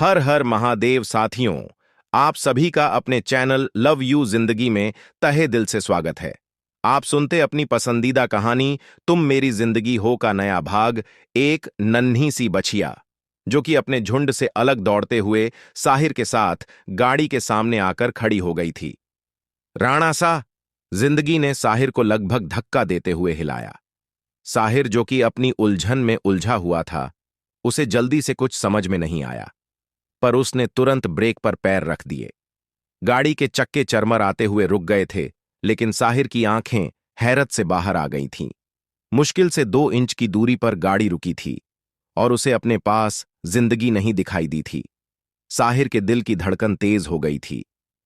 हर हर महादेव साथियों, आप सभी का अपने चैनल लव यू जिंदगी में तहे दिल से स्वागत है। आप सुनते अपनी पसंदीदा कहानी तुम मेरी जिंदगी हो का नया भाग। एक नन्ही सी बछिया जो कि अपने झुंड से अलग दौड़ते हुए साहिर के साथ गाड़ी के सामने आकर खड़ी हो गई थी। राणा सा, जिंदगी ने साहिर को लगभग धक्का देते हुए हिलाया। साहिर जो कि अपनी उलझन में उलझा हुआ था, उसे जल्दी से कुछ समझ में नहीं आया, पर उसने तुरंत ब्रेक पर पैर रख दिए। गाड़ी के चक्के चरमर आते हुए रुक गए थे, लेकिन साहिर की आंखें हैरत से बाहर आ गई थीं। मुश्किल से 2 इंच की दूरी पर गाड़ी रुकी थी और उसे अपने पास जिंदगी नहीं दिखाई दी थी। साहिर के दिल की धड़कन तेज हो गई थी।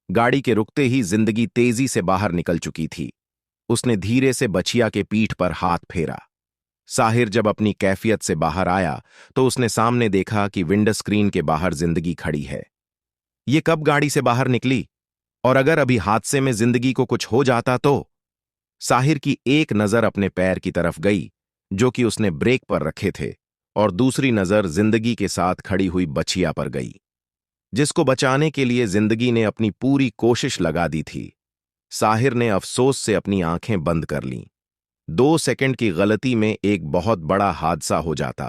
गाड़ी के रुकते ही जिंदगी तेजी से बाहर निकल चुकी थी। उसने धीरे से बछिया के पीठ पर हाथ फेरा। साहिर जब अपनी कैफियत से बाहर आया तो उसने सामने देखा कि विंडो स्क्रीन के बाहर जिंदगी खड़ी है। ये कब गाड़ी से बाहर निकली? और अगर अभी हादसे में जिंदगी को कुछ हो जाता तो? साहिर की एक नजर अपने पैर की तरफ गई जो कि उसने ब्रेक पर रखे थे, और दूसरी नजर जिंदगी के साथ खड़ी हुई बछिया पर गई, जिसको बचाने के लिए जिंदगी ने अपनी पूरी कोशिश लगा दी थी। साहिर ने अफसोस से अपनी आंखें बंद कर लीं। 2 सेकंड की गलती में एक बहुत बड़ा हादसा हो जाता।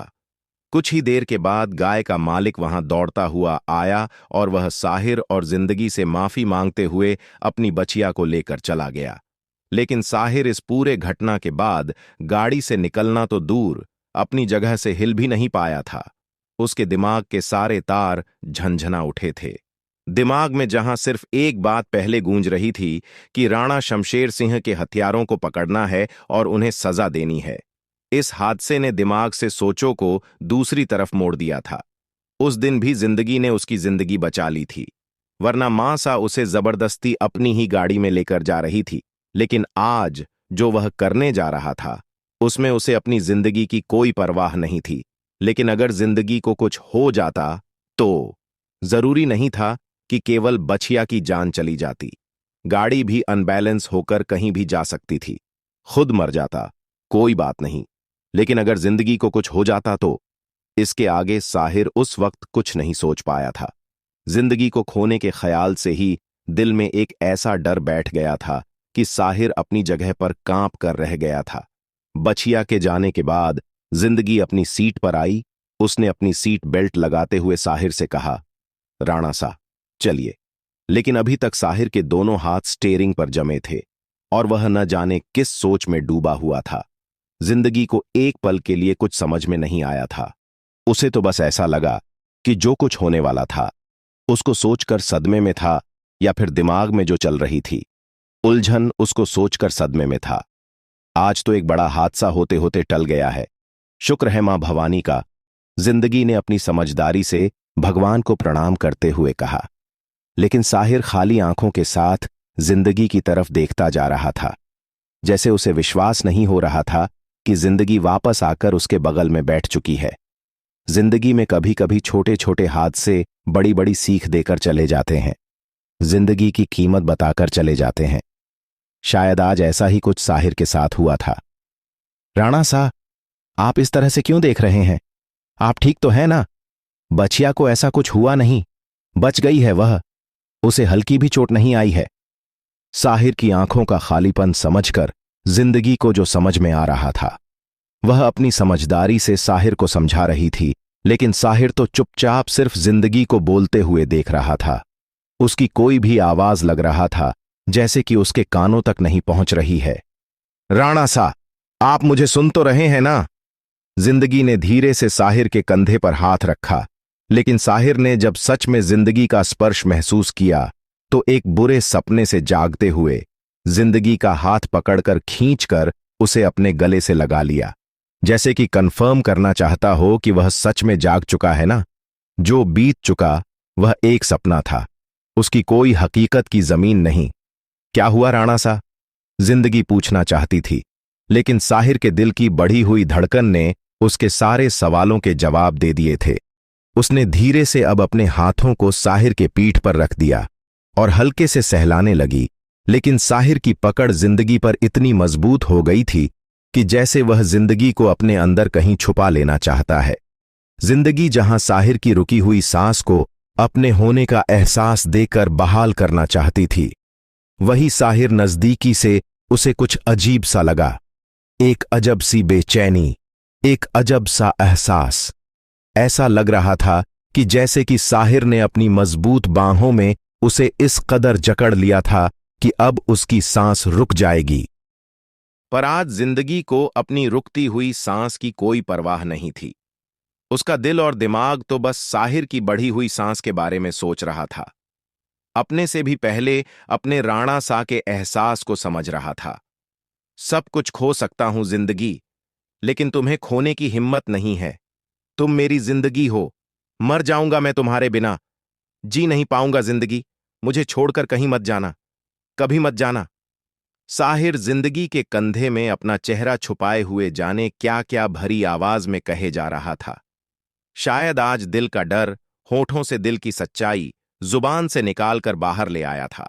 कुछ ही देर के बाद गाय का मालिक वहां दौड़ता हुआ आया और वह साहिर और जिंदगी से माफी मांगते हुए अपनी बछिया को लेकर चला गया। लेकिन साहिर इस पूरे घटना के बाद गाड़ी से निकलना तो दूर, अपनी जगह से हिल भी नहीं पाया था। उसके दिमाग के सारे तार झंझना उठे थे। दिमाग में जहां सिर्फ एक बात पहले गूंज रही थी कि राणा शमशेर सिंह के हथियारों को पकड़ना है और उन्हें सजा देनी है। इस हादसे ने दिमाग से सोचों को दूसरी तरफ मोड़ दिया था। उस दिन भी जिंदगी ने उसकी जिंदगी बचा ली थी, वरना मां सा उसे जबरदस्ती अपनी ही गाड़ी में लेकर जा रही थी। लेकिन आज जो वह करने जा रहा था, उसमें उसे अपनी जिंदगी की कोई परवाह नहीं थी। लेकिन अगर जिंदगी को कुछ हो जाता तो जरूरी नहीं था कि केवल बछिया की जान चली जाती। गाड़ी भी अनबैलेंस होकर कहीं भी जा सकती थी। खुद मर जाता, कोई बात नहीं, लेकिन अगर जिंदगी को कुछ हो जाता तो? इसके आगे साहिर उस वक्त कुछ नहीं सोच पाया था। जिंदगी को खोने के ख्याल से ही दिल में एक ऐसा डर बैठ गया था कि साहिर अपनी जगह पर कांप कर रह गया था। बछिया के जाने के बाद जिंदगी अपनी सीट पर आई। उसने अपनी सीट बेल्ट लगाते हुए साहिर से कहा, राणा सा, चलिए। लेकिन अभी तक साहिर के दोनों हाथ स्टीयरिंग पर जमे थे और वह न जाने किस सोच में डूबा हुआ था। जिंदगी को एक पल के लिए कुछ समझ में नहीं आया था। उसे तो बस ऐसा लगा कि जो कुछ होने वाला था उसको सोचकर सदमे में था, या फिर दिमाग में जो चल रही थी उलझन उसको सोचकर सदमे में था। आज तो एक बड़ा हादसा होते होते टल गया है। शुक्र है मां भवानी का, जिंदगी ने अपनी समझदारी से भगवान को प्रणाम करते हुए कहा। लेकिन साहिर खाली आंखों के साथ जिंदगी की तरफ देखता जा रहा था, जैसे उसे विश्वास नहीं हो रहा था कि जिंदगी वापस आकर उसके बगल में बैठ चुकी है। जिंदगी में कभी कभी छोटे छोटे हादसे बड़ी बड़ी सीख देकर चले जाते हैं, जिंदगी की कीमत बताकर चले जाते हैं। शायद आज ऐसा ही कुछ साहिर के साथ हुआ था। राणा सा, आप इस तरह से क्यों देख रहे हैं? आप ठीक तो हैं ना? बछिया को ऐसा कुछ हुआ नहीं, बच गई है वह, उसे हल्की भी चोट नहीं आई है। साहिर की आंखों का खालीपन समझकर जिंदगी को जो समझ में आ रहा था, वह अपनी समझदारी से साहिर को समझा रही थी। लेकिन साहिर तो चुपचाप सिर्फ जिंदगी को बोलते हुए देख रहा था। उसकी कोई भी आवाज लग रहा था जैसे कि उसके कानों तक नहीं पहुंच रही है। राणा सा, आप मुझे सुन तो रहे हैं ना? जिंदगी ने धीरे से साहिर के कंधे पर हाथ रखा। लेकिन साहिर ने जब सच में जिंदगी का स्पर्श महसूस किया तो एक बुरे सपने से जागते हुए जिंदगी का हाथ पकड़कर खींचकर उसे अपने गले से लगा लिया, जैसे कि कंफर्म करना चाहता हो कि वह सच में जाग चुका है ना। जो बीत चुका वह एक सपना था, उसकी कोई हकीकत की जमीन नहीं। क्या हुआ राणा सा? जिंदगी पूछना चाहती थी, लेकिन साहिर के दिल की बढ़ी हुई धड़कन ने उसके सारे सवालों के जवाब दे दिए थे। उसने धीरे से अब अपने हाथों को साहिर के पीठ पर रख दिया और हल्के से सहलाने लगी। लेकिन साहिर की पकड़ जिंदगी पर इतनी मजबूत हो गई थी कि जैसे वह जिंदगी को अपने अंदर कहीं छुपा लेना चाहता है। जिंदगी जहां साहिर की रुकी हुई सांस को अपने होने का एहसास देकर बहाल करना चाहती थी। वही साहिर नजदीकी से उसे कुछ अजीब सा लगा, एक अजब सी बेचैनी, एक अजब सा एहसास। ऐसा लग रहा था कि जैसे कि साहिर ने अपनी मजबूत बाहों में उसे इस कदर जकड़ लिया था कि अब उसकी सांस रुक जाएगी। पर आज जिंदगी को अपनी रुकती हुई सांस की कोई परवाह नहीं थी। उसका दिल और दिमाग तो बस साहिर की बढ़ी हुई सांस के बारे में सोच रहा था। अपने से भी पहले अपने राणा सा के एहसास को समझ रहा था। सब कुछ खो सकता हूं जिंदगी, लेकिन तुम्हें खोने की हिम्मत नहीं है। तुम मेरी जिंदगी हो, मर जाऊंगा मैं तुम्हारे बिना, जी नहीं पाऊंगा जिंदगी, मुझे छोड़कर कहीं मत जाना, कभी मत जाना। साहिर जिंदगी के कंधे में अपना चेहरा छुपाए हुए जाने क्या क्या भरी आवाज में कहे जा रहा था। शायद आज दिल का डर, होठों से दिल की सच्चाई जुबान से निकालकर बाहर ले आया था।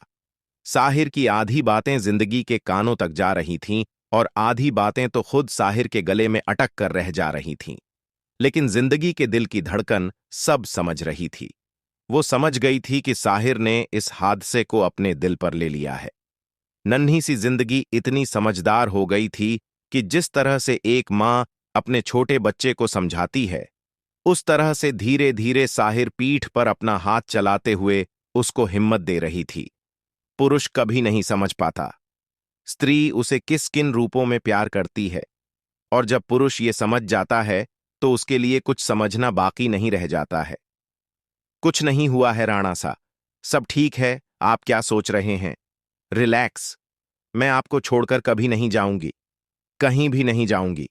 साहिर की आधी बातें जिंदगी के कानों तक जा रही थीं और आधी बातें तो खुद साहिर के गले में अटक कर रह जा रही थीं। लेकिन जिंदगी के दिल की धड़कन सब समझ रही थी। वो समझ गई थी कि साहिर ने इस हादसे को अपने दिल पर ले लिया है। नन्ही सी जिंदगी इतनी समझदार हो गई थी कि जिस तरह से एक मां अपने छोटे बच्चे को समझाती है, उस तरह से धीरे धीरे साहिर पीठ पर अपना हाथ चलाते हुए उसको हिम्मत दे रही थी। पुरुष कभी नहीं समझ पाता स्त्री उसे किस किन रूपों में प्यार करती है, और जब पुरुष ये समझ जाता है तो उसके लिए कुछ समझना बाकी नहीं रह जाता है। कुछ नहीं हुआ है राणा सा, सब ठीक है। आप क्या सोच रहे हैं? रिलैक्स, मैं आपको छोड़कर कभी नहीं जाऊंगी, कहीं भी नहीं जाऊंगी।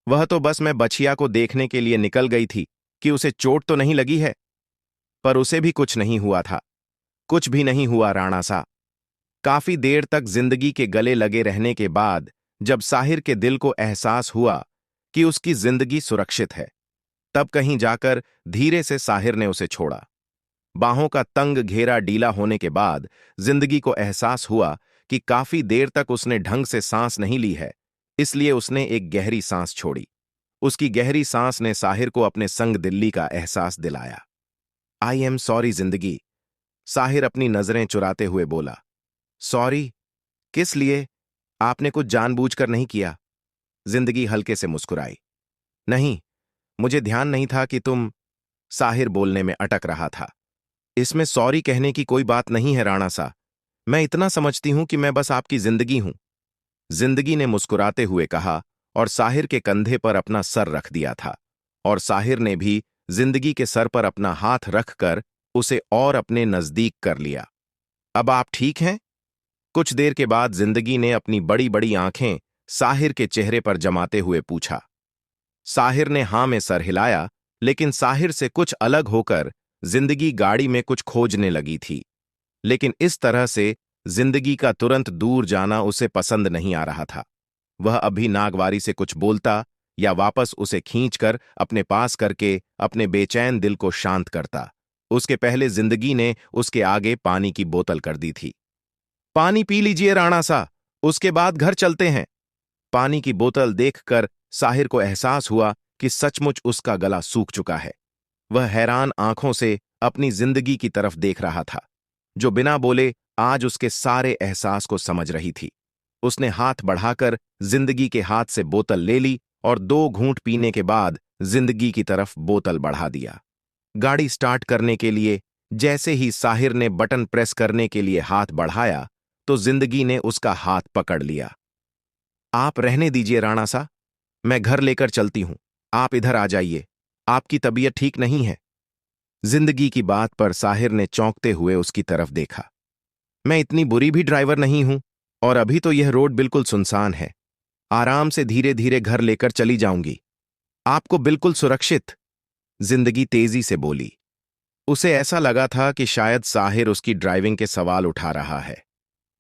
वह तो बस मैं बछिया को देखने के लिए निकल गई थी कि उसे चोट तो नहीं लगी है। पर उसे भी कुछ नहीं हुआ था, कुछ भी नहीं हुआ राणा सा। काफी देर तक जिंदगी के गले लगे रहने के बाद जब साहिर के दिल को एहसास हुआ कि उसकी जिंदगी सुरक्षित है, तब कहीं जाकर धीरे से साहिर ने उसे छोड़ा। बाहों का तंग घेरा ढीला होने के बाद जिंदगी को एहसास हुआ कि काफी देर तक उसने ढंग से सांस नहीं ली है, इसलिए उसने एक गहरी सांस छोड़ी। उसकी गहरी सांस ने साहिर को अपने संग दिल्ली का एहसास दिलाया। आई एम सॉरी जिंदगी, साहिर अपनी नजरें चुराते हुए बोला। सॉरी? किस लिए? आपने कुछ जानबूझकर नहीं किया। जिंदगी हल्के से मुस्कुराई। नहीं, मुझे ध्यान नहीं था कि तुम। साहिर बोलने में अटक रहा था। इसमें सॉरी कहने की कोई बात नहीं है राणा सा, मैं इतना समझती हूं कि मैं बस आपकी जिंदगी हूं। जिंदगी ने मुस्कुराते हुए कहा और साहिर के कंधे पर अपना सर रख दिया था, और साहिर ने भी जिंदगी के सर पर अपना हाथ रखकर उसे और अपने नजदीक कर लिया। अब आप ठीक हैं? कुछ देर के बाद जिंदगी ने अपनी बड़ी बड़ी आंखें साहिर के चेहरे पर जमाते हुए पूछा। साहिर ने हां में सर हिलाया, लेकिन साहिर से कुछ अलग होकर जिंदगी गाड़ी में कुछ खोजने लगी थी। लेकिन इस तरह से जिंदगी का तुरंत दूर जाना उसे पसंद नहीं आ रहा था। वह अभी नागवारी से कुछ बोलता या वापस उसे खींचकर अपने पास करके अपने बेचैन दिल को शांत करता, उसके पहले जिंदगी ने उसके आगे पानी की बोतल कर दी थी। पानी पी लीजिए राणा सा, उसके बाद घर चलते हैं। पानी की बोतल देखकर साहिर को एहसास हुआ कि सचमुच उसका गला सूख चुका है। वह हैरान आंखों से अपनी जिंदगी की तरफ देख रहा था, जो बिना बोले आज उसके सारे एहसास को समझ रही थी। उसने हाथ बढ़ाकर जिंदगी के हाथ से बोतल ले ली और 2 घूंट पीने के बाद जिंदगी की तरफ बोतल बढ़ा दिया। गाड़ी स्टार्ट करने के लिए जैसे ही साहिर ने बटन प्रेस करने के लिए हाथ बढ़ाया तो जिंदगी ने उसका हाथ पकड़ लिया। आप रहने दीजिए राणा सा, मैं घर लेकर चलती हूं, आप इधर आ जाइए, आपकी तबीयत ठीक नहीं है। जिंदगी की बात पर साहिर ने चौंकते हुए उसकी तरफ देखा। मैं इतनी बुरी भी ड्राइवर नहीं हूं, और अभी तो यह रोड बिल्कुल सुनसान है। आराम से धीरे धीरे घर लेकर चली जाऊंगी, आपको बिल्कुल सुरक्षित। जिंदगी तेजी से बोली। उसे ऐसा लगा था कि शायद साहिर उसकी ड्राइविंग के सवाल उठा रहा है।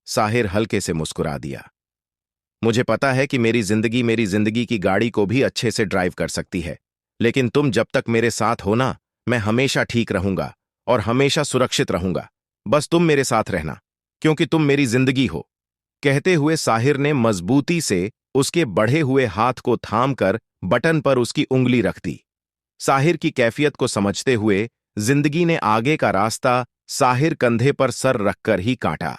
साहिर हल्के से मुस्कुरा दिया। मुझे पता है कि मेरी जिंदगी की गाड़ी को भी अच्छे से ड्राइव कर सकती है, लेकिन तुम जब तक मेरे साथ हो ना, मैं हमेशा ठीक रहूंगा और हमेशा सुरक्षित रहूंगा। बस तुम मेरे साथ रहना, क्योंकि तुम मेरी जिंदगी हो। कहते हुए साहिर ने मजबूती से उसके बढ़े हुए हाथ को थामकर बटन पर उसकी उंगली रख दी। साहिर की कैफियत को समझते हुए जिंदगी ने आगे का रास्ता साहिर कंधे पर सर रखकर ही काटा।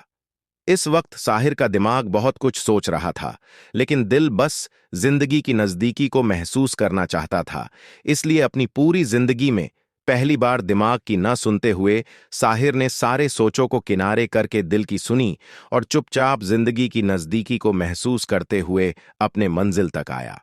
इस वक्त साहिर का दिमाग बहुत कुछ सोच रहा था, लेकिन दिल बस जिंदगी की नजदीकी को महसूस करना चाहता था। इसलिए अपनी पूरी जिंदगी में पहली बार दिमाग की न सुनते हुए साहिर ने सारे सोचों को किनारे करके दिल की सुनी और चुपचाप जिंदगी की नजदीकी को महसूस करते हुए अपने मंजिल तक आया।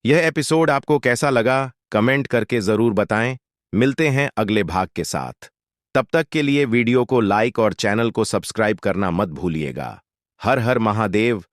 यह एपिसोड आपको कैसा लगा, कमेंट करके जरूर बताएं। मिलते हैं अगले भाग के साथ। तब तक के लिए वीडियो को लाइक और चैनल को सब्सक्राइब करना मत भूलिएगा। हर हर महादेव।